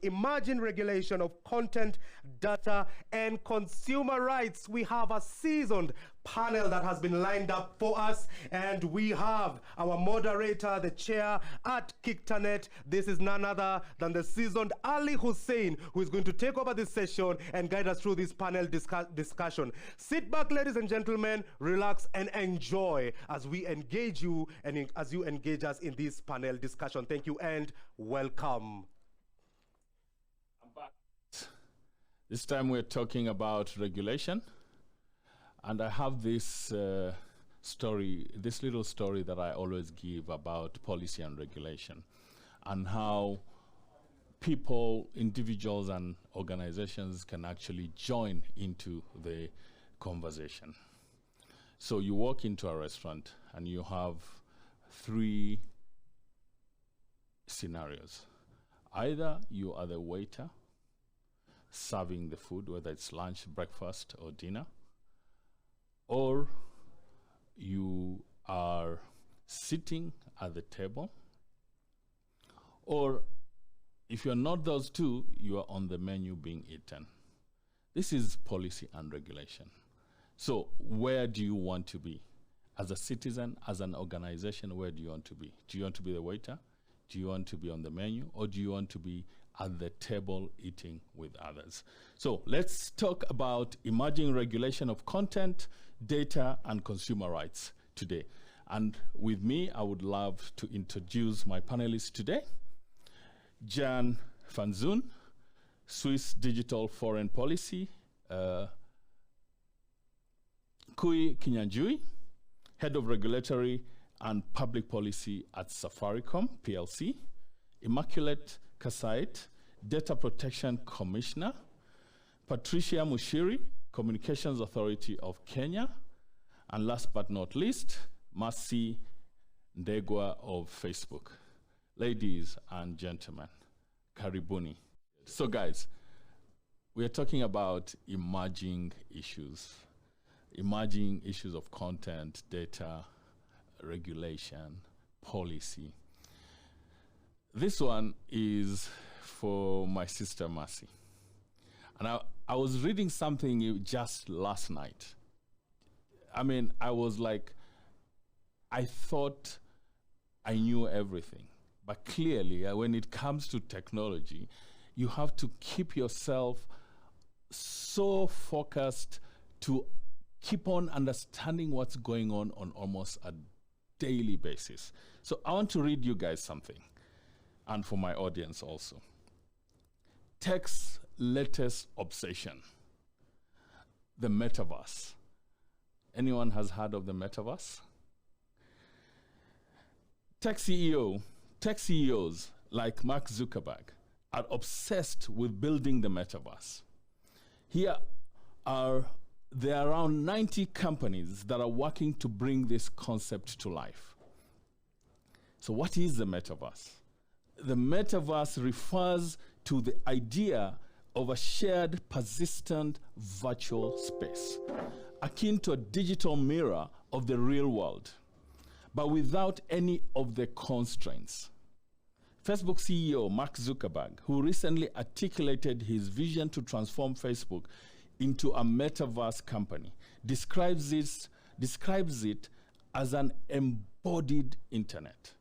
emerging regulation of content, data, and consumer rights. We have a seasoned panel that has been lined up for us, and we have our moderator, the chair at Kiktanet. This is none other than the seasoned Ali Hussein, who is going to take over this session and guide us through this panel discussion. Sit back, ladies and gentlemen, relax and enjoy as we engage you and as you engage us in this panel discussion. Thank you and welcome. I'm back. This time we're talking about regulation. And I have this this little story that I always give about policy and regulation and how people, individuals, and organizations can actually join into the conversation. So you walk into a restaurant and you have three scenarios. Either you are the waiter serving the food, whether it's lunch, breakfast, or dinner, or you are sitting at the table, or if you're not those two, you are on the menu being eaten. This is policy and regulation. So where do you want to be? As a citizen, as an organization, where do you want to be? Do you want to be the waiter? Do you want to be on the menu? Or do you want to be at the table eating with others? So let's talk about emerging regulation of content, data, and consumer rights today. And with me, I would love to introduce my panelists today. Jan van Zoon, Swiss Digital Foreign Policy. Kui Kinyanjui, Head of Regulatory and Public Policy at Safaricom PLC. Immaculate Kasait, Data Protection Commissioner. Patricia Mushiri, Communications Authority of Kenya. And last but not least, Mercy Ndegwa of Facebook. Ladies and gentlemen, karibuni. So guys, we are talking about emerging issues of content, data, regulation, policy. This one is for my sister Mercy. And I was reading something just last night. I mean, I was like, I thought I knew everything. But clearly, when it comes to technology, you have to keep yourself so focused to keep on understanding what's going on almost a daily basis. So I want to read you guys something, and for my audience also. Tech's latest obsession, the Metaverse. Anyone has heard of the Metaverse? Tech CEOs like Mark Zuckerberg are obsessed with building the Metaverse. There are around 90 companies that are working to bring this concept to life. So what is the Metaverse? The Metaverse refers to the idea of a shared, persistent virtual space, akin to a digital mirror of the real world, but without any of the constraints. Facebook CEO Mark Zuckerberg, who recently articulated his vision to transform Facebook into a metaverse company, describes it as an embodied internet,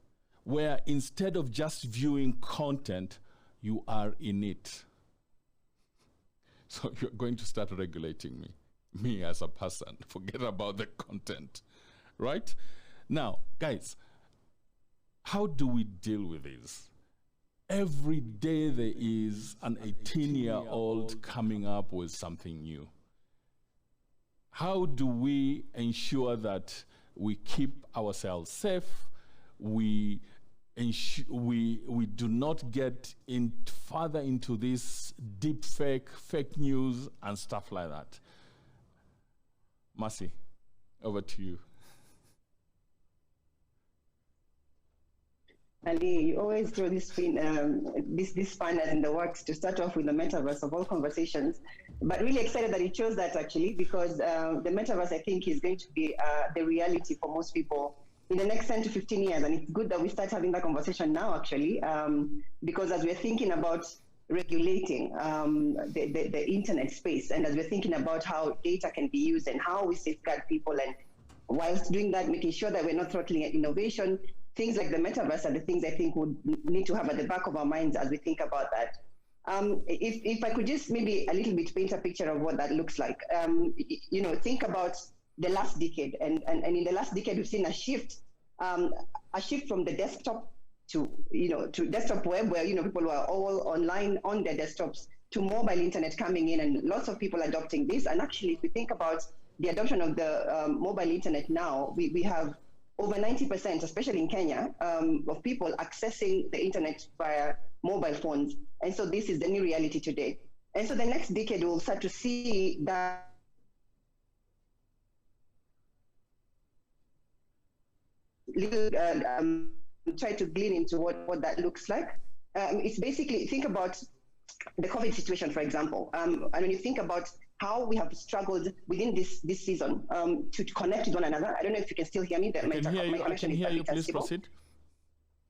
where instead of just viewing content, you are in it. So you're going to start regulating me as a person. Forget about the content, right? Now, guys, how do we deal with this? Every day there is an 18-year-old coming up with something new. How do we ensure that we keep ourselves safe? We do not get further into this deep fake news and stuff like that. Mercy, over to you. Ali, you always throw this panel in the works to start off with the metaverse of all conversations, but really excited that you chose that actually, because the metaverse, I think, is going to be the reality for most people in the next 10 to 15 years. And it's good that we start having that conversation now, actually, because as we're thinking about regulating the internet space, and as we're thinking about how data can be used and how we safeguard people, and whilst doing that, making sure that we're not throttling innovation, things like the metaverse are the things I think would need to have at the back of our minds as we think about that. If I could just maybe a little bit paint a picture of what that looks like, think about the last decade, and in the last decade we've seen a shift from the desktop to desktop web, where people were all online on their desktops, to mobile internet coming in, and lots of people adopting this. And actually, if we think about the adoption of the mobile internet now, we have over 90%, especially in Kenya, of people accessing the internet via mobile phones. And so this is the new reality today. And so the next decade, we'll start to see that little try to glean into what that looks like. It's basically, think about the COVID situation, for example. And when you think about how we have struggled within this season to connect with one another. I don't know if you can still hear me. I can hear you. Please proceed.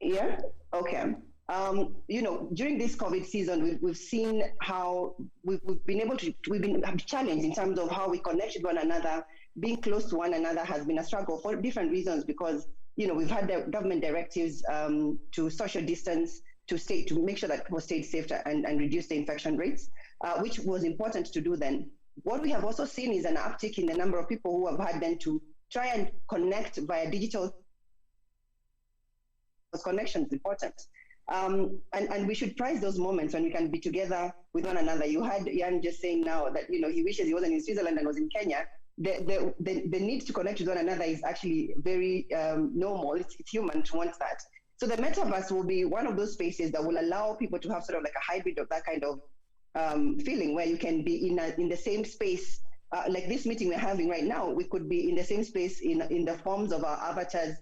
Yeah? Okay. During this COVID season, we've seen how we've been challenged in terms of how we connect with one another. Being close to one another has been a struggle for different reasons, because we've had the government directives to social distance, to make sure that people stayed safe and reduce the infection rates, which was important to do then. What we have also seen is an uptick in the number of people who have had then to try and connect via digital connections. Important. And we should prize those moments when we can be together with one another. You had Jan just saying now that he wishes he wasn't in Switzerland and was in Kenya. The need to connect with one another is actually very normal. It's human to want that. So the metaverse will be one of those spaces that will allow people to have sort of like a hybrid of that kind of feeling, where you can be in the same space, like this meeting we're having right now. We could be in the same space in the forms of our avatars,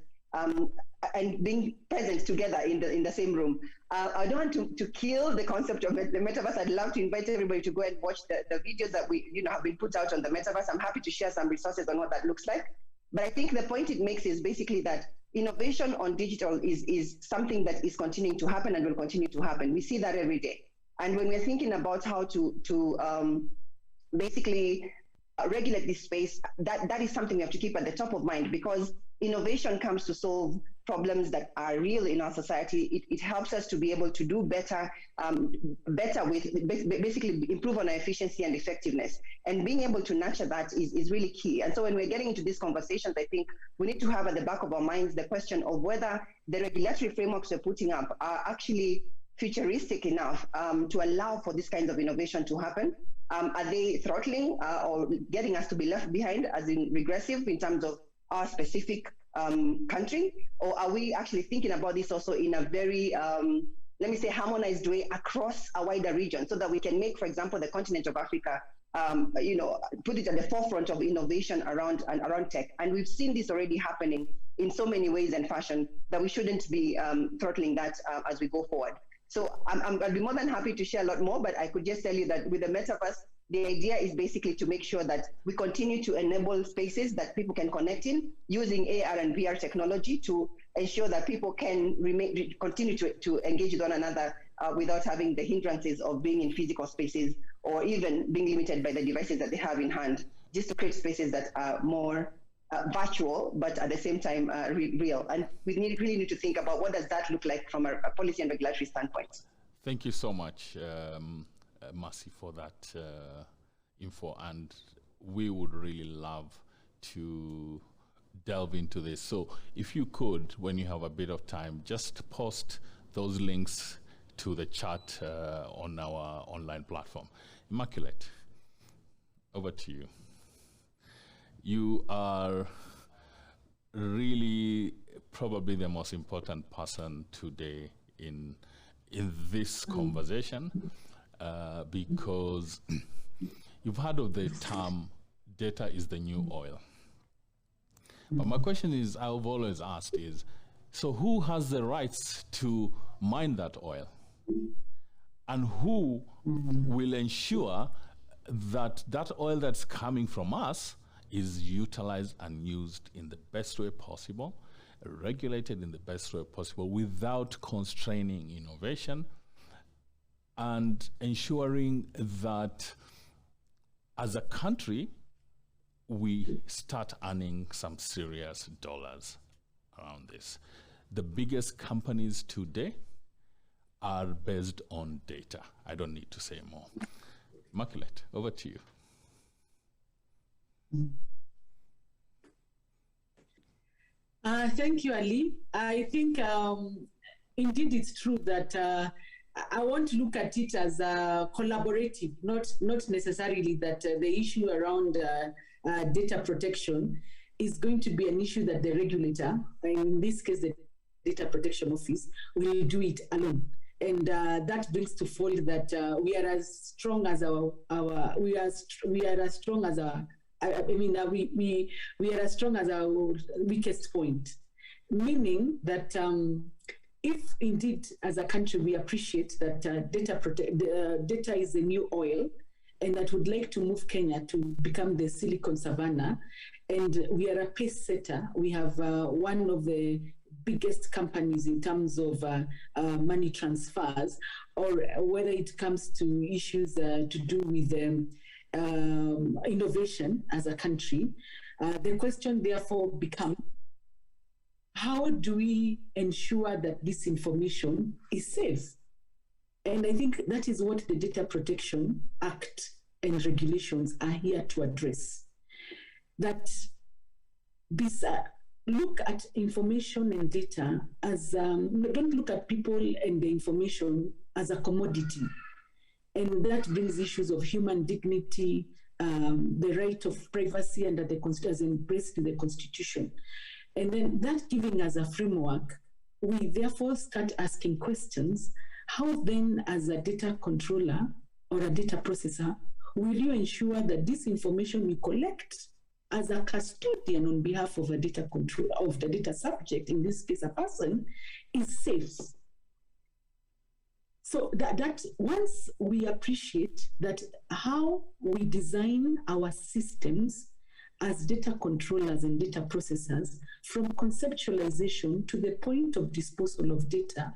and being present together in the same room. I don't want to kill the concept of the metaverse. I'd love to invite everybody to go and watch the videos that we have been put out on the metaverse. I'm happy to share some resources on what that looks like. But I think the point it makes is basically that innovation on digital is something that is continuing to happen and will continue to happen. We see that every day. And when we're thinking about how to basically regulate this space, that is something we have to keep at the top of mind, because innovation comes to solve problems that are real in our society. It helps us to be able to do better with basically improve on our efficiency and effectiveness. And being able to nurture that is really key. And so when we're getting into these conversations, I think we need to have at the back of our minds the question of whether the regulatory frameworks we're putting up are actually futuristic enough to allow for this kind of innovation to happen. Are they throttling or getting us to be left behind, as in regressive in terms of our specific country? Or are we actually thinking about this also in a very, let me say, harmonized way across a wider region, so that we can make, for example, the continent of Africa, put it at the forefront of innovation around tech. And we've seen this already happening in so many ways and fashion that we shouldn't be throttling that as we go forward. So I'd be more than happy to share a lot more, but I could just tell you that with the metaverse, the idea is basically to make sure that we continue to enable spaces that people can connect in using AR and VR technology to ensure that people can continue to engage with one another without having the hindrances of being in physical spaces, or even being limited by the devices that they have in hand, just to create spaces that are more virtual, but at the same time real. And we really need to think about what does that look like from a policy and regulatory standpoint. Thank you so much, Mercy, for that info. And we would really love to delve into this. So if you could, when you have a bit of time, just post those links to the chat on our online platform. Immaculate, over to you. You are really probably the most important person today in this conversation, because you've heard of the term data is the new oil. But my question is, I've always asked is, so who has the rights to mine that oil? And who will ensure that that oil that's coming from us is utilized and used in the best way possible, regulated in the best way possible, without constraining innovation, and ensuring that as a country, we start earning some serious dollars around this. The biggest companies today are based on data. I don't need to say more. Immaculate, over to you. Thank you, Ali. I think indeed it's true that I want to look at it as collaborative, not necessarily that the issue around data protection is going to be an issue that the regulator, in this case the Data Protection Office, will do it alone. And that brings to fold that we are as strong as we are as strong as our. We are as strong as our weakest point, meaning that if indeed as a country we appreciate that data is the new oil, and that would like to move Kenya to become the Silicon Savannah, and we are a pace setter. We have one of the biggest companies in terms of money transfers, or whether it comes to issues to do with innovation as a country. The question therefore becomes, how do we ensure that this information is safe? And I think that is what the Data Protection Act and regulations are here to address. That this look at information and data as, don't look at people and the information as a commodity. And that brings issues of human dignity, the right of privacy under the Constitution, as embraced in the Constitution. And then that giving us a framework, we therefore start asking questions. How then, as a data controller or a data processor, will you ensure that this information we collect as a custodian on behalf of a data controller, of the data subject, in this case a person, is safe? So that once we appreciate that how we design our systems as data controllers and data processors, from conceptualization to the point of disposal of data,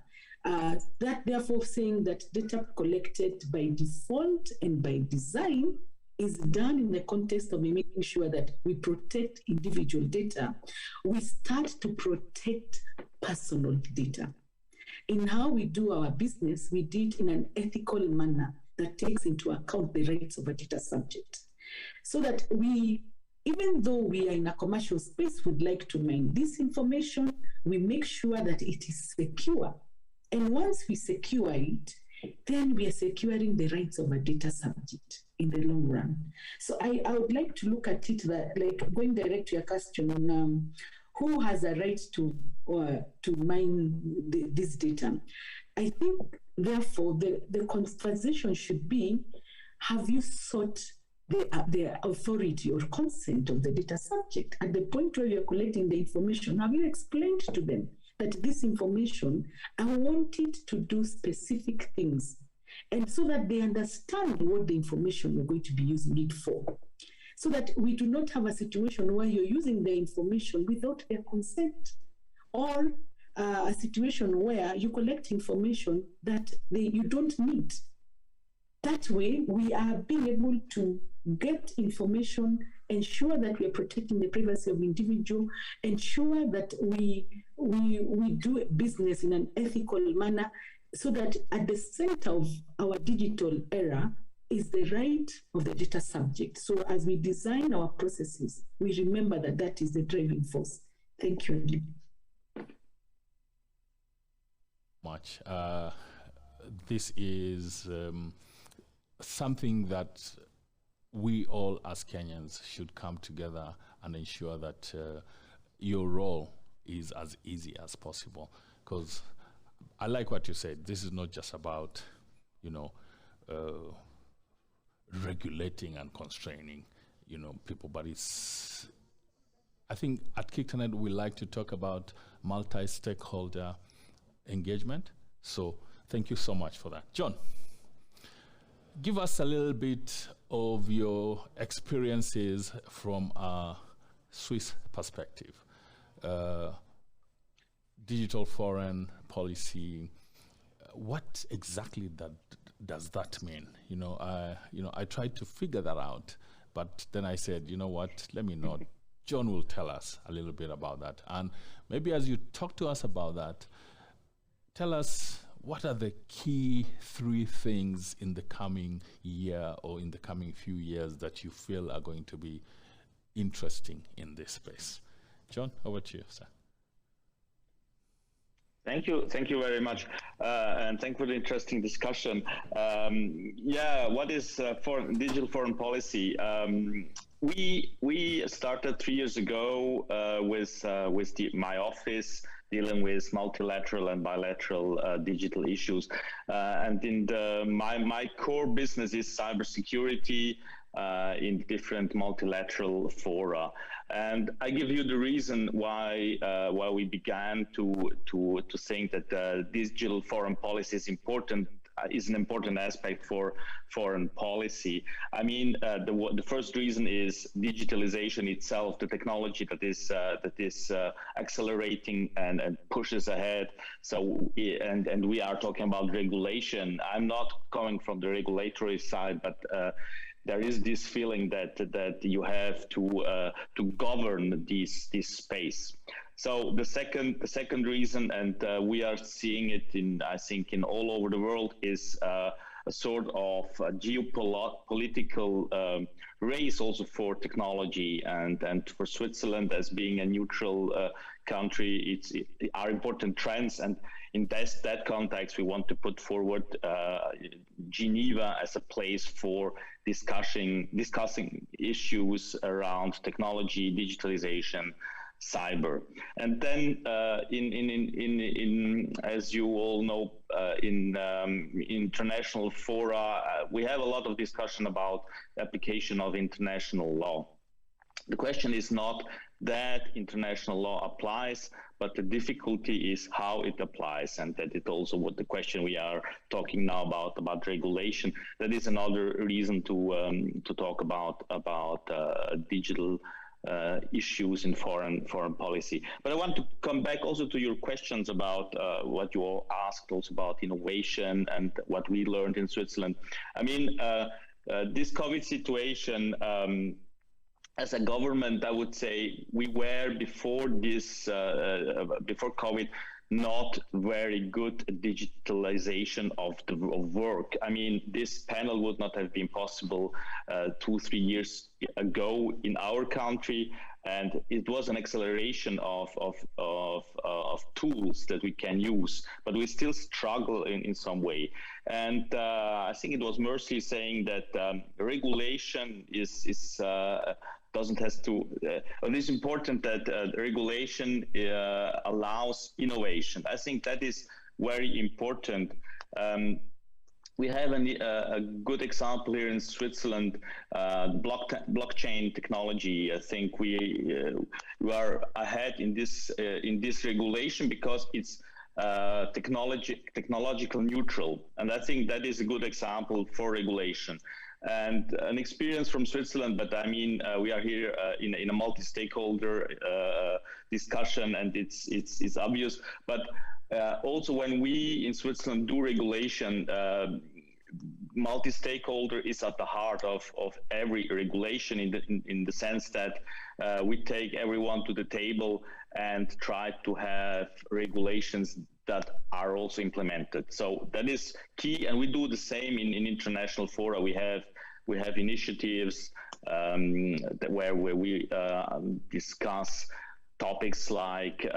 that therefore saying that data collected by default and by design is done in the context of making sure that we protect individual data, we start to protect personal data. In how we do our business, we do it in an ethical manner that takes into account the rights of a data subject. So that we, even though we are in a commercial space, would like to mine this information, we make sure that it is secure. And once we secure it, then we are securing the rights of a data subject in the long run. So I would like to look at it that, like, going direct to your question on who has a right to mine this data. I think, therefore, the conversation should be, have you sought the authority or consent of the data subject? At the point where you're collecting the information, have you explained to them that this information, I want it to do specific things, and so that they understand what the information you're going to be using it for, so that we do not have a situation where you're using the information without their consent, or a situation where you collect information that you don't need. That way, we are being able to get information, ensure that we are protecting the privacy of individual, ensure that we do business in an ethical manner, so that at the center of our digital era is the right of the data subject. So as we design our processes, we remember that that is the driving force. Thank you, Ali. Much. This is something that we all as Kenyans should come together and ensure that your role is as easy as possible. Because I like what you said. This is not just about, regulating and constraining, people, but it's, I think at KickTernet we like to talk about multi-stakeholder engagement. So thank you so much for that. John, give us a little bit of your experiences from a Swiss perspective. Digital foreign policy, what exactly does that mean? I tried to figure that out, but then I said, you know what, let me not. John will tell us a little bit about that. And maybe as you talk to us about that, tell us, what are the key 3 things in the coming year or in the coming few years that you feel are going to be interesting in this space? John, over to you, sir. Thank you very much, and thank you for the interesting discussion. What is digital foreign policy? We started 3 years ago with my office dealing with multilateral and bilateral digital issues, and my core business is cybersecurity in different multilateral fora. And I give you the reason why we began to think that digital foreign policy is an important aspect for foreign policy. I mean, the first reason is digitalization itself, the technology that is accelerating and pushes ahead. So, and we are talking about regulation. I'm not coming from the regulatory side, but there is this feeling that you have to govern this space. So the second reason, and we are seeing it I think in all over the world, is a sort of geopolitical race also for technology, and for Switzerland as being a neutral country, are important trends. And in that context, we want to put forward Geneva as a place for discussing issues around technology, digitalization, cyber. And then as you all know, in international fora, we have a lot of discussion about application of international law. The question is not that international law applies, but the difficulty is how it applies, and that it also what the question we are talking now about regulation. That is another reason to talk about digital issues in foreign policy. But I want to come back also to your questions about what you all asked also about innovation and what we learned in Switzerland. I mean, this COVID situation, as a government, I would say we were before COVID not very good at digitalization of work. I mean, this panel would not have been possible 2-3 years ago in our country, and it was an acceleration of tools that we can use, but we still struggle in some way. And I think it was Mercy saying that regulation doesn't have to. It is important that regulation allows innovation. I think that is very important. We have a good example here in Switzerland, blockchain technology. I think we are ahead in this regulation because it's technological neutral, and I think that is a good example for regulation. And an experience from Switzerland, but I mean, we are here in a multi-stakeholder discussion, and it's obvious. But also, when we in Switzerland do regulation, multi-stakeholder is at the heart of every regulation in the sense that we take everyone to the table and try to have regulations that are also implemented. So that is key, and we do the same in international fora. We have initiatives where we discuss topics like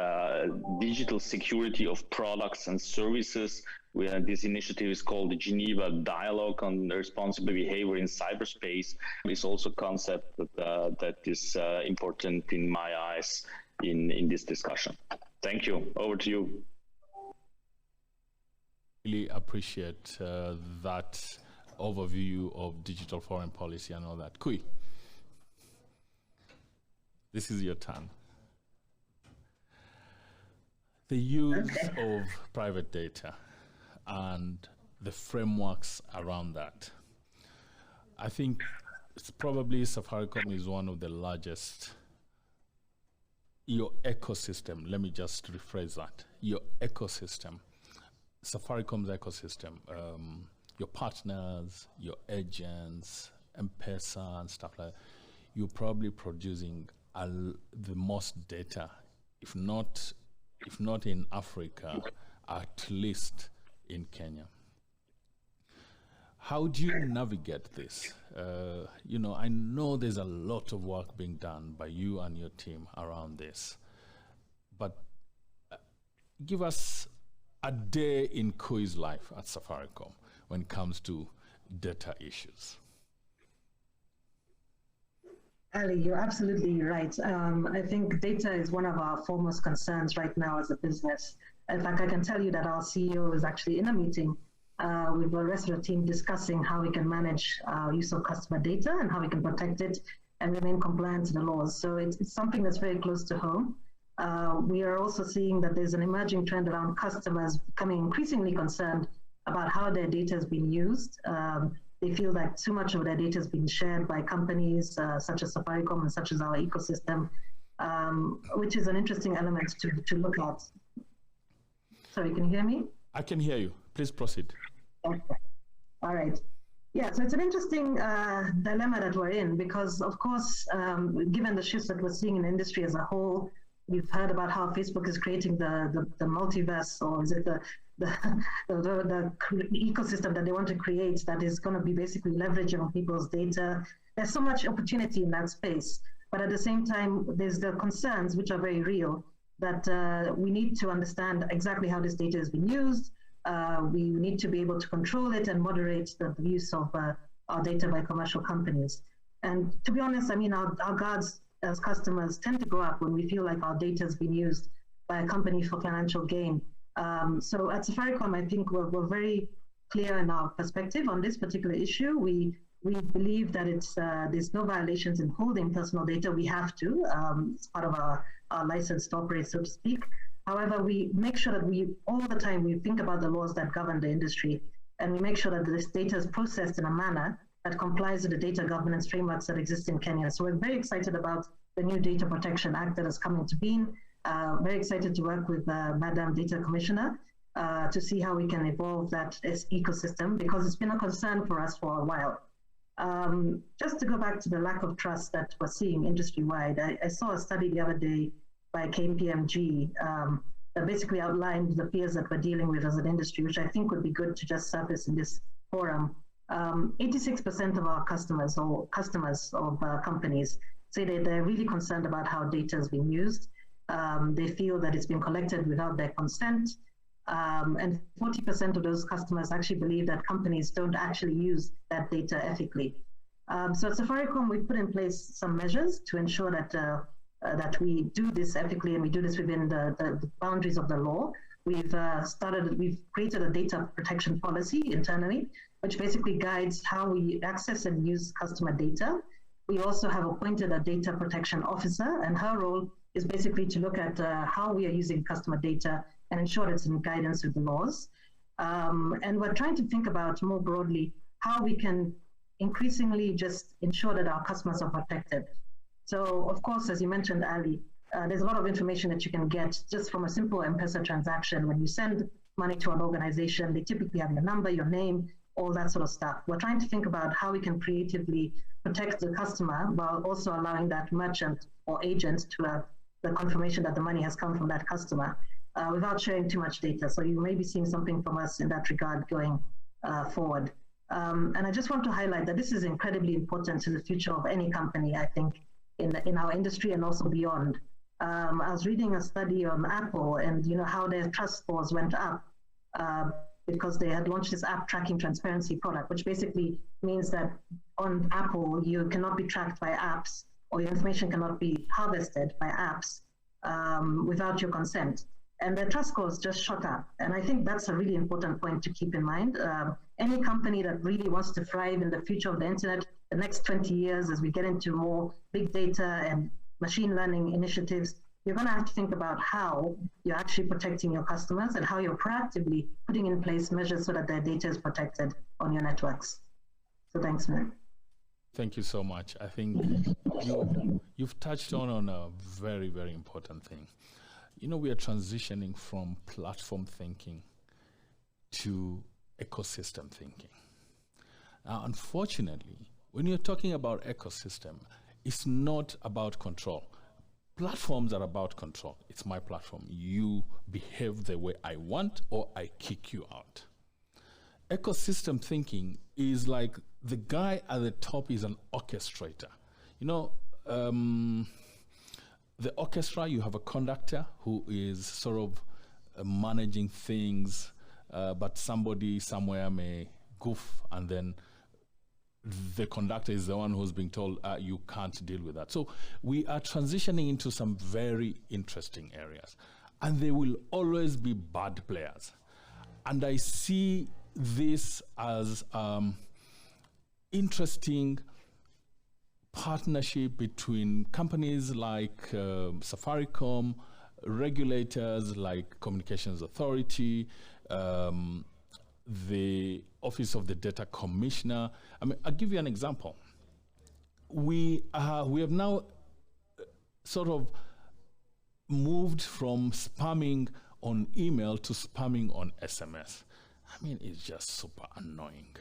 digital security of products and services. This initiative is called the Geneva Dialogue on Responsible Behavior in Cyberspace. It's also a concept that is important in my eyes in this discussion. Thank you. Over to you. Really appreciate that overview of digital foreign policy and all that. Kui, this is your turn. The use of private data and the frameworks around that. I think it's probably Safaricom is one of the largest. Your ecosystem, let me just rephrase that. Your ecosystem, Safaricom's ecosystem, your partners, your agents, M-Pesa and stuff like that, you're probably producing the most data, if not in Africa, at least in Kenya. How do you navigate this? I know there's a lot of work being done by you and your team around this, but give us a day in Koi's life at Safaricom when it comes to data issues. Ali, you're absolutely right. I think data is one of our foremost concerns right now as a business. In fact, I can tell you that our CEO is actually in a meeting with the rest of the team discussing how we can manage our use of customer data and how we can protect it and remain compliant to the laws. So it's something that's very close to home. We are also seeing that there's an emerging trend around customers becoming increasingly concerned about how their data has been used. They feel that too much of their data has been shared by companies such as Safaricom and such as our ecosystem, which is an interesting element to look at. Sorry, can you hear me? I can hear you. Please proceed. Okay. All right. Yeah, so it's an interesting dilemma that we're in because, of course, given the shifts that we're seeing in the industry as a whole, we've heard about how Facebook is creating the multiverse, or is it the ecosystem that they want to create that is going to be basically leveraging on people's data. There's so much opportunity in that space, but at the same time, there's the concerns, which are very real, that we need to understand exactly how this data is being used. We need to be able to control it and moderate the use of our data by commercial companies. And to be honest, I mean, our guards as customers tend to go up when we feel like our data has been used by a company for financial gain. So at Safaricom, I think we're very clear in our perspective on this particular issue. We believe that there's no violations in holding personal data. We have to. It's part of our license to operate, so to speak. However, we make sure that all the time we think about the laws that govern the industry, and we make sure that this data is processed in a manner that complies with the data governance frameworks that exist in Kenya. So we're very excited about the new Data Protection Act that has come into being. Very excited to work with Madam Data Commissioner to see how we can evolve that ecosystem, because it's been a concern for us for a while. Just to go back to the lack of trust that we're seeing industry-wide, I saw a study the other day by KPMG that basically outlined the fears that we're dealing with as an industry, which I think would be good to just surface in this forum. 86% of our customers of companies say that they're really concerned about how data is being used. They feel that it's been collected without their consent. And 40% of those customers actually believe that companies don't actually use that data ethically. So at Safaricom, we've put in place some measures to ensure that we do this ethically and we do this within the boundaries of the law. We've created a data protection policy internally, which basically guides how we access and use customer data. We also have appointed a data protection officer, and her role is basically to look at how we are using customer data and ensure it's in guidance with the laws. And we're trying to think about more broadly how we can increasingly just ensure that our customers are protected. So, of course, as you mentioned, Ali, there's a lot of information that you can get just from a simple M-Pesa transaction. When you send money to an organization, they typically have your number, your name, all that sort of stuff. We're trying to think about how we can creatively protect the customer while also allowing that merchant or agent to have the confirmation that the money has come from that customer without sharing too much data. So you may be seeing something from us in that regard going forward. And I just want to highlight that this is incredibly important to the future of any company, I think, in our industry and also beyond. I was reading a study on Apple and how their trust scores went up because they had launched this app tracking transparency product, which basically means that on Apple, you cannot be tracked by apps, or your information cannot be harvested by apps without your consent. And their trust scores just shot up. And I think that's a really important point to keep in mind. Any company that really wants to thrive in the future of the internet, the next 20 years, as we get into more big data and machine learning initiatives, you're going to have to think about how you're actually protecting your customers and how you're proactively putting in place measures so that their data is protected on your networks. So thanks, man. Thank you so much. I think you've touched on a very, very important thing. We are transitioning from platform thinking to ecosystem thinking. Unfortunately, when you're talking about ecosystem, it's not about control. Platforms are about control. It's my platform. You behave the way I want or I kick you out. Ecosystem thinking is like the guy at the top is an orchestrator. You know, the orchestra, you have a conductor who is sort of managing things, but somebody somewhere may goof, and then the conductor is the one who's being told, you can't deal with that. So we are transitioning into some very interesting areas, and there will always be bad players. And I see this as interesting partnership between companies like Safaricom, regulators like Communications Authority, the Office of the Data Commissioner. I mean, I'll give you an example. We have now sort of moved from spamming on email to spamming on SMS. I mean, it's just super annoying.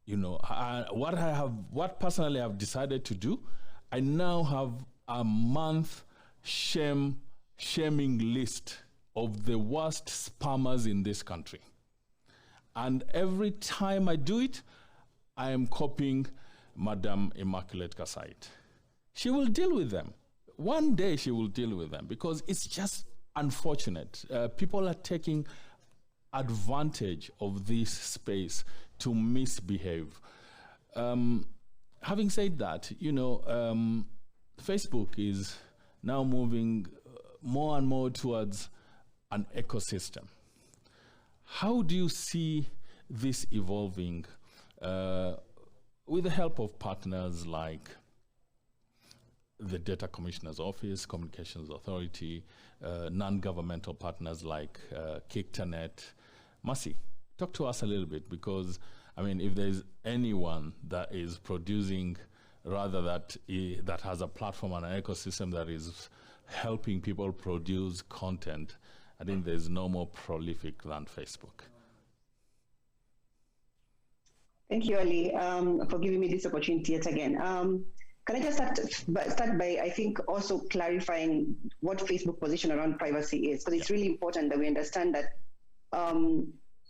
You know, what personally I've decided to do, I now have a month shaming list of the worst spammers in this country. And every time I do it, I am copying Madam Immaculate Kasait. She will deal with them. One day she will deal with them, because it's just unfortunate. People are taking advantage of this space to misbehave. Having said that, you know, Facebook is now moving more and more towards an ecosystem. How do you see this evolving with the help of partners like the Data Commissioner's Office, Communications Authority, non-governmental partners like Kiktanet? Mercy, talk to us a little bit, because, I mean, if there's anyone that is producing, rather that has a platform and an ecosystem that is helping people produce content, I think there's no more prolific than Facebook. Thank you, Ali, for giving me this opportunity yet again. Can I just start by, I think, also clarifying what Facebook's position around privacy is, because it's really important that we understand that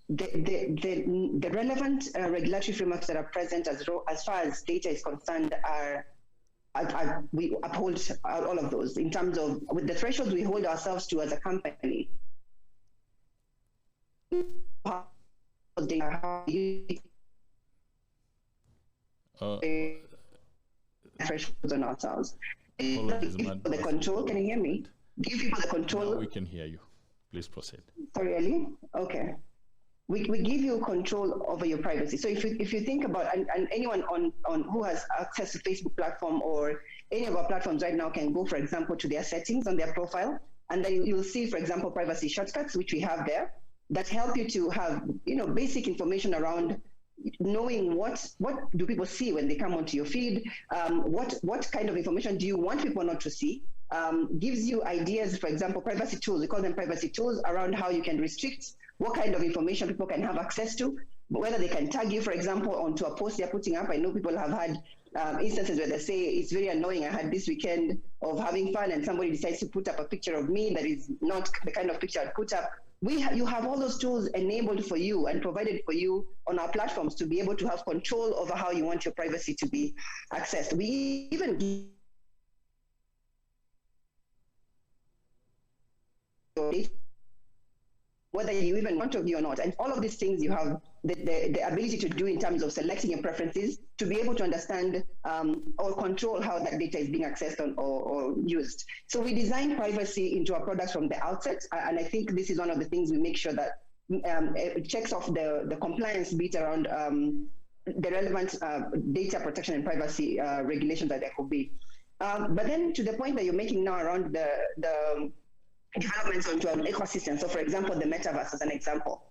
the relevant regulatory frameworks that are present as far as data is concerned we uphold all of those in terms of with the thresholds we hold ourselves to as a company. Thresholds on ourselves. The control, can you hear me? Give people the control. Now we can hear you. Please proceed. Sorry, Ali? Okay. We give you control over your privacy. So if you think about, and anyone on who has access to Facebook platform or any of our platforms right now can go, for example, to their settings on their profile, and then you'll see, for example, privacy shortcuts, which we have there, that help you to have, you know, basic information around knowing what do people see when they come onto your feed, what kind of information do you want people not to see, gives you ideas, for example, privacy tools, we call them privacy tools, around how you can restrict what kind of information people can have access to, whether they can tag you, for example, onto a post they're putting up. I know people have had instances where they say, it's very annoying, I had this weekend of having fun and somebody decides to put up a picture of me that is not the kind of picture I'd put up. You have all those tools enabled for you and provided for you on our platforms to be able to have control over how you want your privacy to be accessed. We even give whether you even want to view or not. And all of these things you have the ability to do in terms of selecting your preferences to be able to understand or control how that data is being accessed or used. So we design privacy into our products from the outset. And I think this is one of the things we make sure that it checks off the compliance bit around the relevant data protection and privacy regulations that there could be. But then to the point that you're making now around the developments onto an ecosystem. So for example, the Metaverse as an example.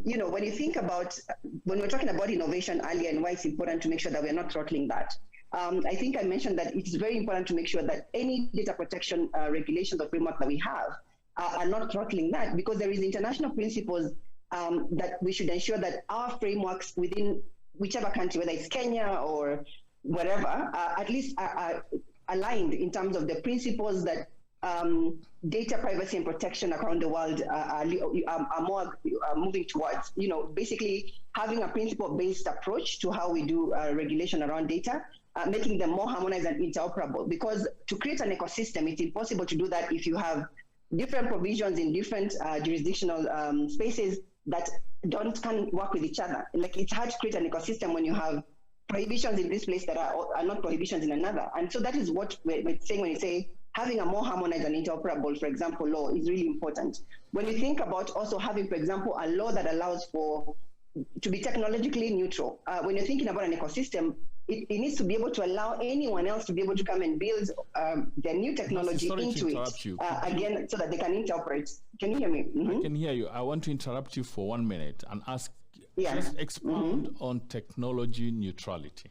You know, when you think about, when we're talking about innovation earlier and why it's important to make sure that we're not throttling that, I think I mentioned that it's very important to make sure that any data protection regulations or framework that we have are not throttling that, because there is international principles that we should ensure that our frameworks within whichever country, whether it's Kenya or wherever, at least are aligned in terms of the principles that data privacy and protection around the world are more moving towards. Basically having a principle-based approach to how we do regulation around data, making them more harmonized and interoperable. Because to create an ecosystem, it's impossible to do that if you have different provisions in different jurisdictional spaces that can't work with each other. Like, it's hard to create an ecosystem when you have prohibitions in this place that are not prohibitions in another. And so that is what we're saying when you say having a more harmonized and interoperable, for example, law is really important. When you think about also having, for example, a law that allows to be technologically neutral, when you're thinking about an ecosystem, it needs to be able to allow anyone else to be able to come and build their new technology into it, again, so that they can interoperate. Can you hear me? I can hear you. I want to interrupt you for 1 minute and ask, just expound on technology neutrality.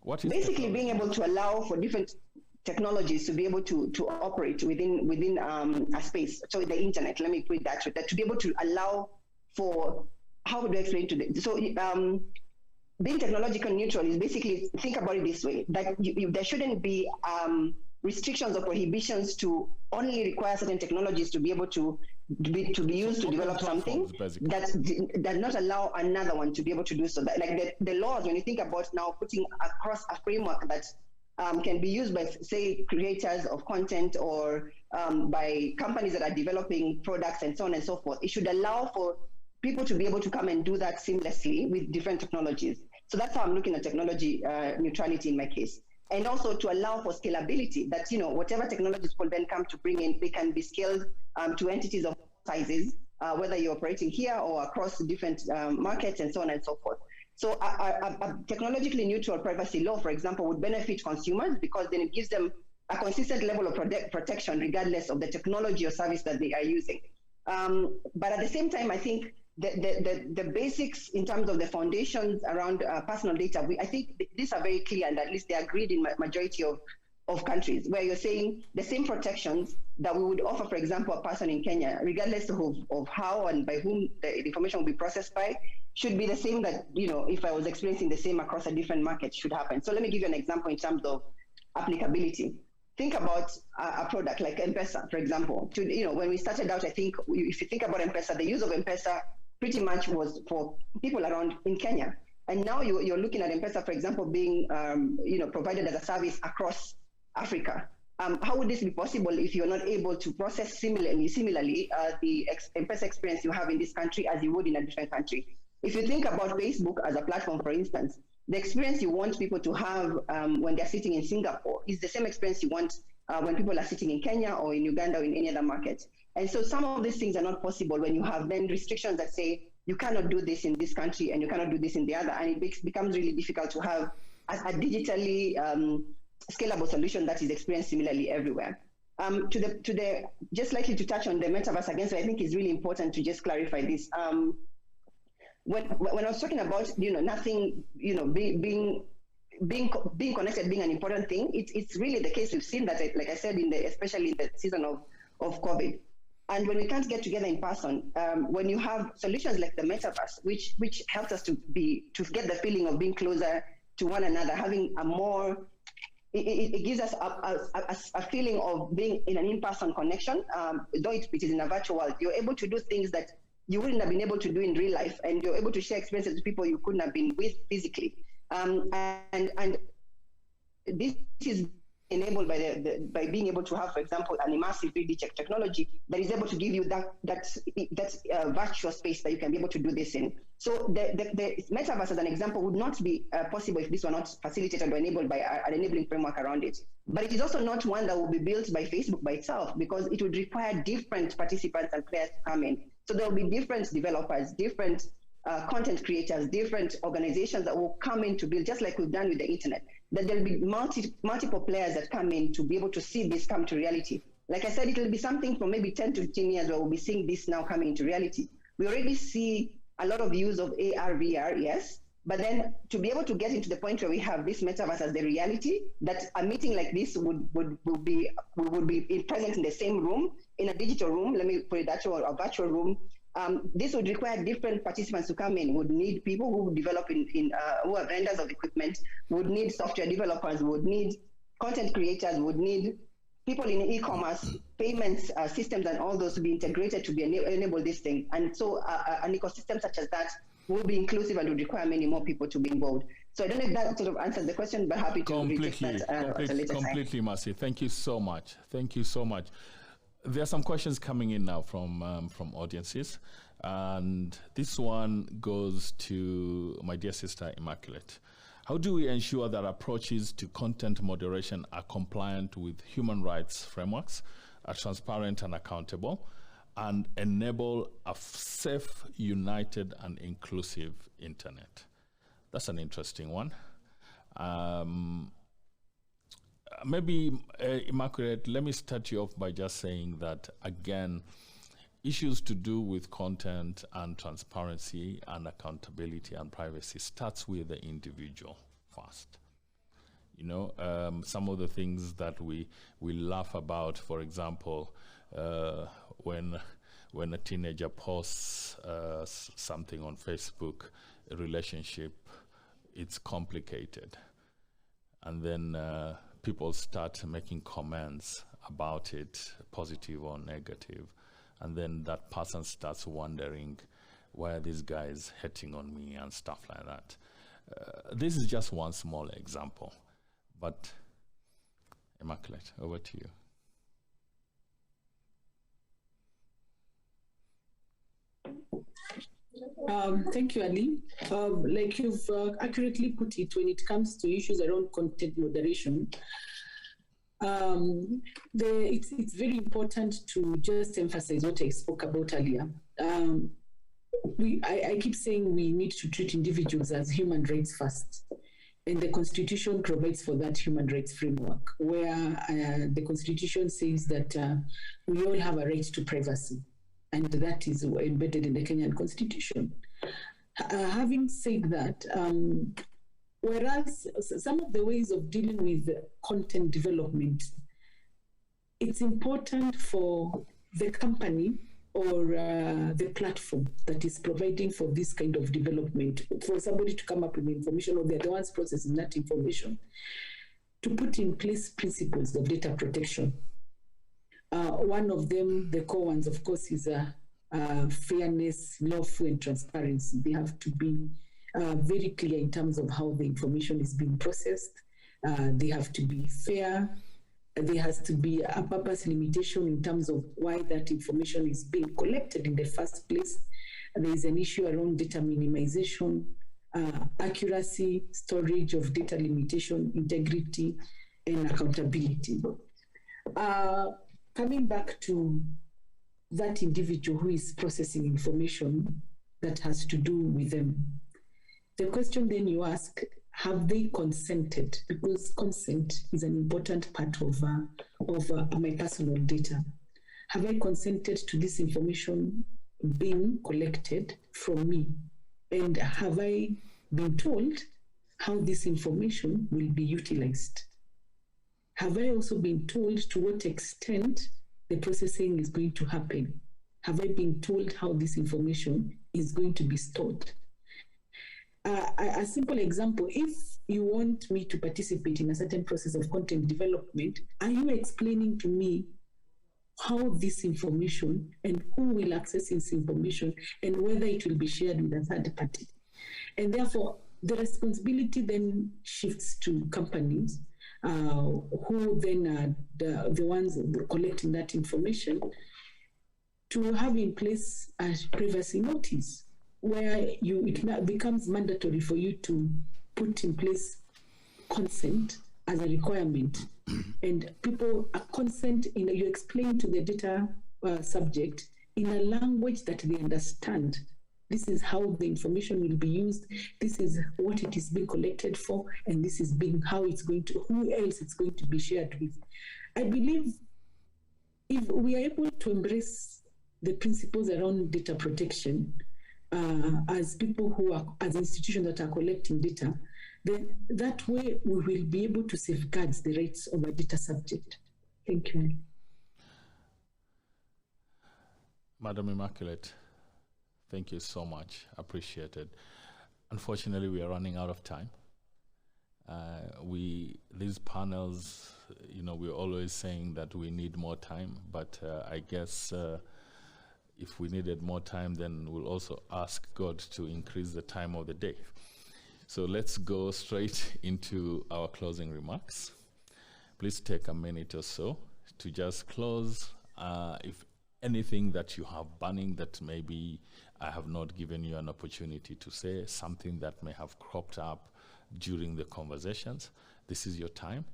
What is basically being able to allow for different technologies to be able to operate within a space. So the internet, let me put it that way, that to be able to allow for, how would I explain to them? So being technological neutral is basically, think about it this way, that there shouldn't be restrictions or prohibitions to only require certain technologies to be able to be used to develop something that does not allow another one to be able to do so. That, like the laws, when you think about now putting across a framework that can be used by, say, creators of content or by companies that are developing products and so on and so forth, it should allow for people to be able to come and do that seamlessly with different technologies. So that's how I'm looking at technology neutrality in my case. And also to allow for scalability, that, whatever technologies will then come to bring in, they can be scaled to entities of sizes, whether you're operating here or across different markets and so on and so forth. So a technologically neutral privacy law, for example, would benefit consumers because then it gives them a consistent level of protection regardless of the technology or service that they are using. But at the same time, I think the basics in terms of the foundations around personal data, I think these are very clear, and at least they are agreed in majority of countries, where you're saying the same protections that we would offer, for example, a person in Kenya, regardless of how and by whom the information will be processed by, should be the same that, if I was experiencing the same across a different market, should happen. So let me give you an example in terms of applicability. Think about a product like M-Pesa, for example. When we started out, I think if you think about M-Pesa, the use of M-Pesa pretty much was for people around in Kenya. And now you're looking at M-Pesa, for example, being provided as a service across Africa. How would this be possible if you're not able to process similarly the M-Pesa experience you have in this country as you would in a different country? If you think about Facebook as a platform, for instance, the experience you want people to have when they're sitting in Singapore is the same experience you want when people are sitting in Kenya or in Uganda or in any other market. And so some of these things are not possible when you have then restrictions that say you cannot do this in this country and you cannot do this in the other. And it becomes really difficult to have a digitally scalable solution that is experienced similarly everywhere. Just likely to touch on the metaverse again, so I think it's really important to just clarify this. When I was talking about nothing being connected being an important thing, it's really the case. We've seen that, like I said, especially in the season of COVID. And when we can't get together in person, when you have solutions like the metaverse, which helps us to get the feeling of being closer to one another, having a more, it gives us a feeling of being in an in-person connection, though it is in a virtual world. You're able to do things that you wouldn't have been able to do in real life, and you're able to share experiences with people you couldn't have been with physically. And this is enabled by being able to have, for example, an immersive 3D technology that is able to give you that virtual space that you can be able to do this in. So the metaverse, as an example, would not be possible if this were not facilitated or enabled by an enabling framework around it. But it is also not one that will be built by Facebook by itself, because it would require different participants and players to come in. So there will be different developers, different content creators, different organizations that will come in to build, just like we've done with the internet. That there will be multiple players that come in to be able to see this come to reality. Like I said, it will be something from maybe 10 to 15 years where we'll be seeing this now coming into reality. We already see a lot of use of AR, VR, yes, but then to be able to get into the point where we have this metaverse as the reality, that a meeting like this would be present in the same room, in a digital room, let me put it that way, or a virtual room, This would require different participants to come in. Would need people who develop who are vendors of equipment, would need software developers, would need content creators, would need people in e-commerce, payments systems, and all those to be integrated to be enable this thing. And so an ecosystem such as that will be inclusive and would require many more people to be involved. So I don't know if that sort of answers the question, but happy to reach that at a later time. Completely, Mercy. Thank you so much. Thank you so much. There are some questions coming in now from audiences, and this one goes to my dear sister Immaculate. How do we ensure that approaches to content moderation are compliant with human rights frameworks, are transparent and accountable, and enable a safe, united, and inclusive internet? That's an interesting one. Maybe, Immaculate, let me start you off by just saying that, again, issues to do with content and transparency and accountability and privacy starts with the individual first. You know, some of the things that we laugh about, for example, when a teenager posts something on Facebook, a relationship, it's complicated. And then people start making comments about it, positive or negative. And then that person starts wondering, why are these guys hating on me and stuff like that. This is just one small example. But Immaculate, over to you. Thank you, Ali. Like you've accurately put it, when it comes to issues around content moderation, it's very important to just emphasize what I spoke about earlier. I keep saying we need to treat individuals as human rights first. And the Constitution provides for that human rights framework, where the Constitution says that we all have a right to privacy. And that is embedded in the Kenyan Constitution. Having said that, whereas some of the ways of dealing with content development, it's important for the company or the platform that is providing for this kind of development, for somebody to come up with the information, or they're the ones processing that information, to put in place principles of data protection. One of them, the core ones, of course, is fairness, lawful, and transparency. They have to be very clear in terms of how the information is being processed. They have to be fair. There has to be a purpose limitation in terms of why that information is being collected in the first place. There is an issue around data minimization, accuracy, storage of data limitation, integrity, and accountability. Coming back to that individual who is processing information that has to do with them, the question then you ask, have they consented? Because consent is an important part of my personal data. Have I consented to this information being collected from me? And have I been told how this information will be utilized? Have I also been told to what extent the processing is going to happen? Have I been told how this information is going to be stored? A simple example, if you want me to participate in a certain process of content development, are you explaining to me how this information and who will access this information and whether it will be shared with a third party? And therefore, the responsibility then shifts to companies who then are the ones collecting that information to have in place a privacy notice, where it becomes mandatory for you to put in place consent as a requirement. And people are consent, you explain to the data subject in a language that they understand. This is how the information will be used. This is what it is being collected for, and this is how it's going to, who else it's going to be shared with. I believe if we are able to embrace the principles around data protection, as people who are, as institutions that are collecting data, then that way we will be able to safeguard the rights of a data subject. Thank you. Madam Immaculate. Thank you so much. Appreciate it. Unfortunately, we are running out of time. These panels, we're always saying that we need more time, but I guess if we needed more time, then we'll also ask God to increase the time of the day. So let's go straight into our closing remarks. Please take a minute or so to just close. If anything that you have burning that maybe I have not given you an opportunity to say, something that may have cropped up during the conversations, this is your time.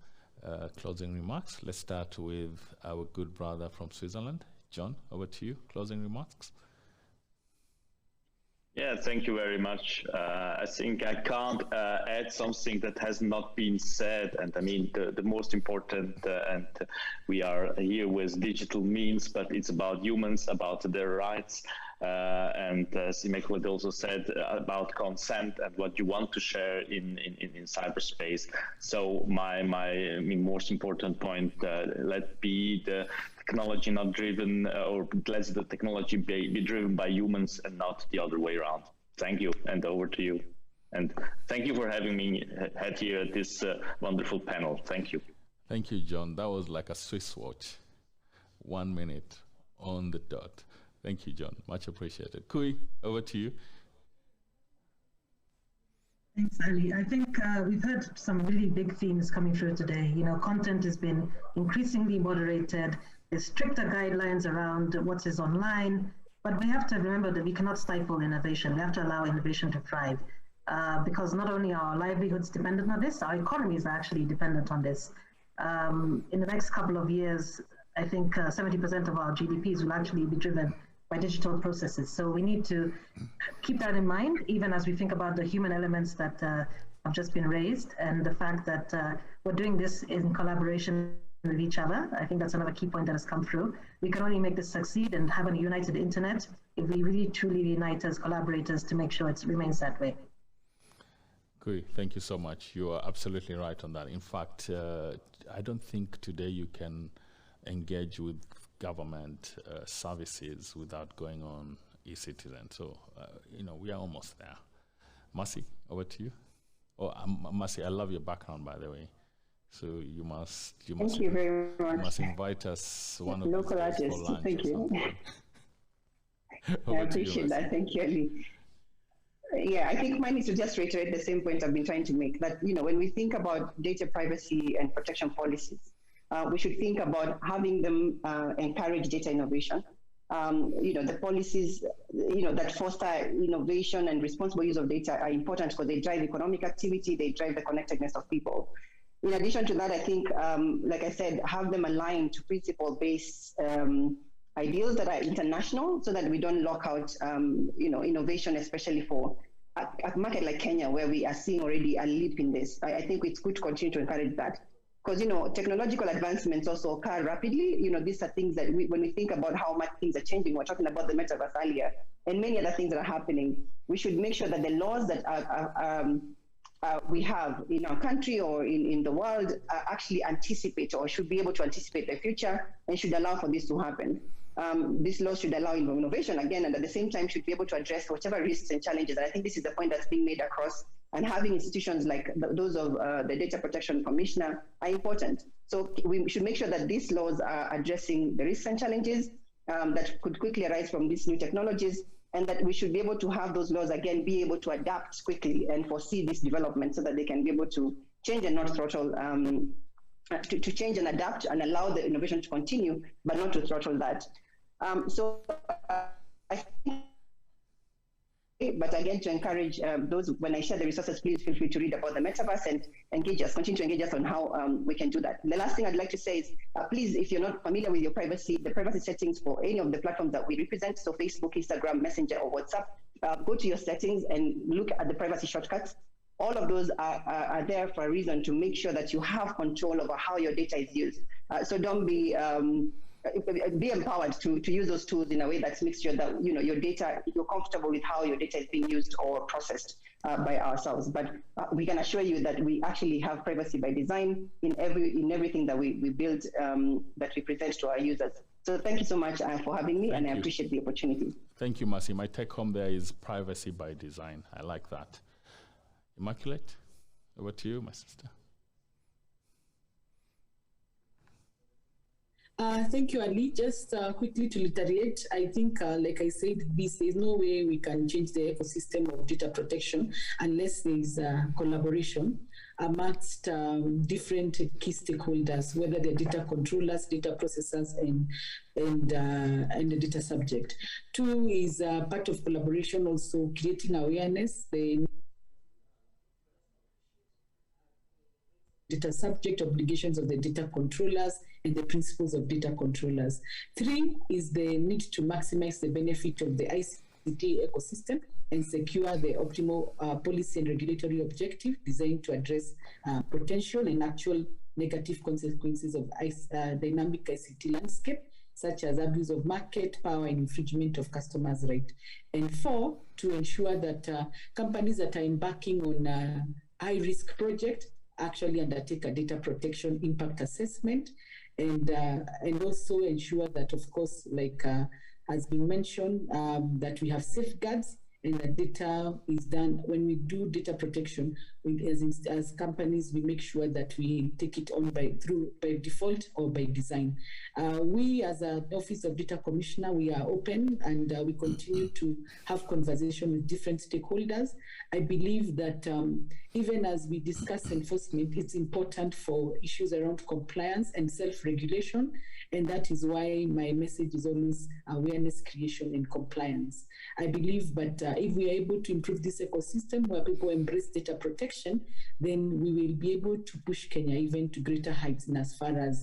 Closing remarks. Let's start with our good brother from Switzerland. John, over to you. Closing remarks. Yeah, thank you very much. I think I can't add something that has not been said. And I mean, the most important, and we are here with digital means, but it's about humans, about their rights. And as Immaculate also said about consent and what you want to share in cyberspace. So my most important point, let be the technology not driven, or let the technology be driven by humans and not the other way around. Thank you, and over to you. And thank you for having me here at this wonderful panel. Thank you. Thank you, John. That was like a Swiss watch. 1 minute on the dot. Thank you, John. Much appreciated. Kui, over to you. Thanks, Ali. I think we've heard some really big themes coming through today. Content has been increasingly moderated. There's stricter guidelines around what is online, but we have to remember that we cannot stifle innovation. We have to allow innovation to thrive, because not only are our livelihoods dependent on this, our economies are actually dependent on this. In the next couple of years, I think 70% of our GDPs will actually be driven by digital processes. So we need to keep that in mind, even as we think about the human elements that have just been raised, and the fact that we're doing this in collaboration with each other. I think that's another key point that has come through. We can only make this succeed and have a united internet if we really truly unite as collaborators to make sure it remains that way. Good, thank you so much. You are absolutely right on that. In fact, I don't think today you can engage with government services without going on e-citizen. So, we are almost there. Mercy, over to you. Oh, Mercy, I love your background, by the way. So you must Thank you very much. You must invite us one of local artists. Thank you. I appreciate that. Thank you, Ali. Yeah, I think mine is to just reiterate the same point I've been trying to make, that when we think about data privacy and protection policies, we should think about having them encourage data innovation. The policies that foster innovation and responsible use of data are important because they drive economic activity, they drive the connectedness of people. In addition to that, I think, like I said, have them aligned to principle-based ideals that are international, so that we don't lock out, innovation, especially for a market like Kenya, where we are seeing already a leap in this. I think it's good to continue to encourage that, because technological advancements also occur rapidly. These are things that when we think about how much things are changing, we're talking about the metaverse earlier, and many other things that are happening. We should make sure that the laws that we have in our country or in the world actually anticipate, or should be able to anticipate the future, and should allow for this to happen. These laws should allow innovation again, and at the same time should be able to address whatever risks and challenges. And I think this is the point that's being made across, and having institutions like those of the Data Protection Commissioner are important. So we should make sure that these laws are addressing the risks and challenges that could quickly arise from these new technologies, and that we should be able to have those laws, again, be able to adapt quickly and foresee this development, so that they can be able to change and not throttle, to change and adapt and allow the innovation to continue, but not to throttle that. I think, but again, to encourage those, when I share the resources, please feel free to read about the metaverse and engage us, continue to engage us on how we can do that. The last thing I'd like to say is, please, if you're not familiar with the privacy settings for any of the platforms that we represent, so Facebook, Instagram, Messenger, or WhatsApp, go to your settings and look at the privacy shortcuts. All of those are there for a reason, to make sure that you have control over how your data is used. So don't be empowered to use those tools in a way that makes sure that your data, you're comfortable with how your data is being used or processed by ourselves. But we can assure you that we actually have privacy by design in everything that we build, that we present to our users. So thank you so much for having me, and I appreciate the opportunity. Thank you, Mercy. My take home there is privacy by design. I like that. Immaculate, over to you, my sister. Thank you, Ali. Just quickly to reiterate, I think, like I said, there's no way we can change the ecosystem of data protection unless there's collaboration amongst different key stakeholders, whether they're data controllers, data processors, and the data subject. Two is part of collaboration, also creating awareness. The data subject, obligations of the data controllers, and the principles of data controllers. Three is the need to maximize the benefit of the ICT ecosystem and secure the optimal policy and regulatory objective designed to address potential and actual negative consequences of dynamic ICT landscape, such as abuse of market power and infringement of customers' rights. And four, to ensure that companies that are embarking on a high-risk project actually undertake a data protection impact assessment, and also ensure that, of course, like has been mentioned, that we have safeguards and that data is done. When we do data protection, as companies, we make sure that we take it on by default or by design. We, as an Office of Data Commissioner, we are open and we continue to have conversation with different stakeholders. I believe that even as we discuss enforcement, it's important for issues around compliance and self-regulation, and that is why my message is always awareness creation and compliance. I believe that if we are able to improve this ecosystem where people embrace data protection, then we will be able to push Kenya even to greater heights in as far as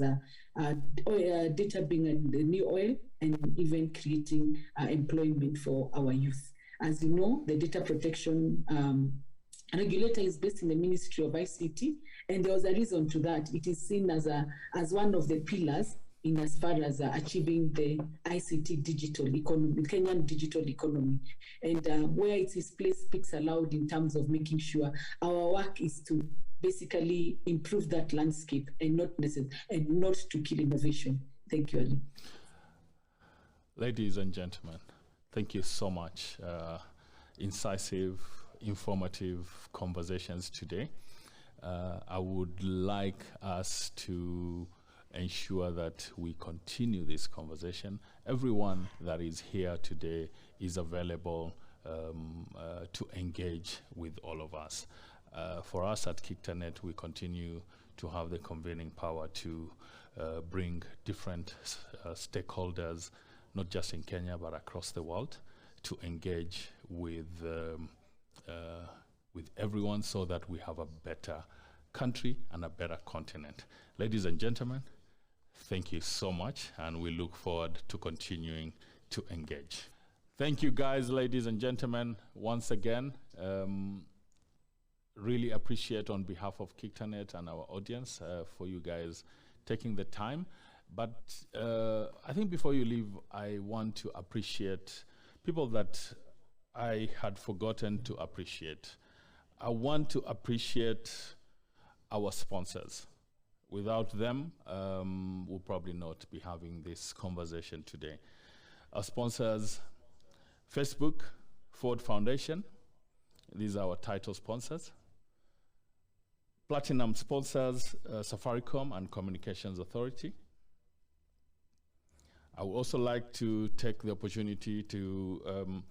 data being the new oil and even creating employment for our youth. As you know, the data protection regulator is based in the Ministry of ICT, and there was a reason to that. It is seen as one of the pillars in as far as achieving the ICT digital economy, Kenyan digital economy, and where it is placed speaks aloud in terms of making sure our work is to basically improve that landscape and not to kill innovation. Thank you, Ali. Ladies and gentlemen, thank you so much. Incisive, informative conversations today. I would like us to ensure that we continue this conversation. Everyone that is here today is available to engage with all of us. For us at Kictanet, we continue to have the convening power to bring different stakeholders, not just in Kenya, but across the world, to engage with everyone so that we have a better country and a better continent. Ladies and gentlemen, thank you so much, and we look forward to continuing to engage. Thank you, guys, ladies and gentlemen, once again. Really appreciate on behalf of Kictanet and our audience for you guys taking the time. But I think before you leave, I want to appreciate people that I had forgotten to appreciate. I want to appreciate our sponsors. Without them, we'll probably not be having this conversation today. Our sponsors, Facebook, Ford Foundation. These are our title sponsors. Platinum sponsors, Safaricom and Communications Authority. I would also like to take the opportunity to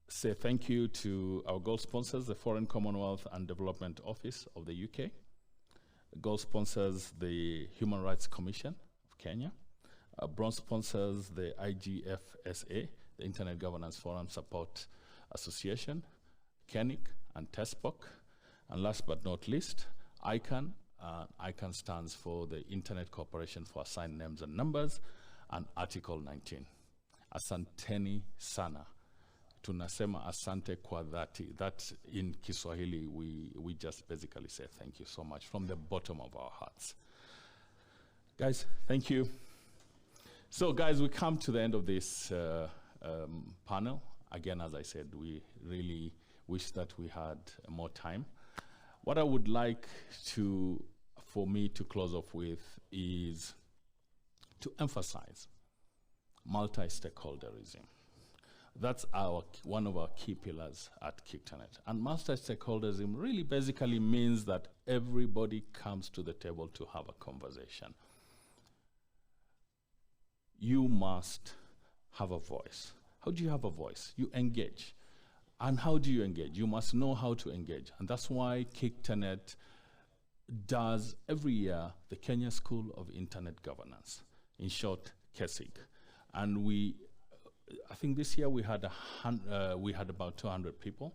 say thank you to our gold sponsors, the Foreign Commonwealth and Development Office of the UK. Gold sponsors, the Human Rights Commission of Kenya. Bronze sponsors, the IGFSA, the Internet Governance Forum Support Association, KENIC and TESPOC. And last but not least, ICANN. ICANN stands for the Internet Corporation for Assigned Names and Numbers, and Article 19. Asanteni sana. Tunasema asante kwa dhati. That in Kiswahili, we just basically say thank you so much from the bottom of our hearts. Guys, thank you. So guys, we come to the end of this panel. Again, as I said, we really wish that we had more time. What I would like for me to close off with is to emphasize multi-stakeholderism. That's one of our key pillars at KICTANET. And multi-stakeholderism really basically means that everybody comes to the table to have a conversation. You must have a voice. How do you have a voice? You engage. And how do you engage? You must know how to engage. And that's why KICTANET does every year the Kenya School of Internet Governance, in short, KESIG. And I think this year we had about 200 people.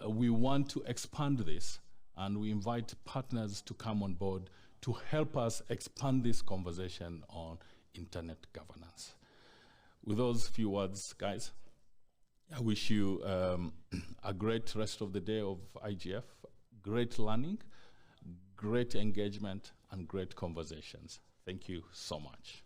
We want to expand this, and we invite partners to come on board to help us expand this conversation on internet governance. With those few words, guys, I wish you a great rest of the day of IGF, great learning, great engagement, and great conversations. Thank you so much.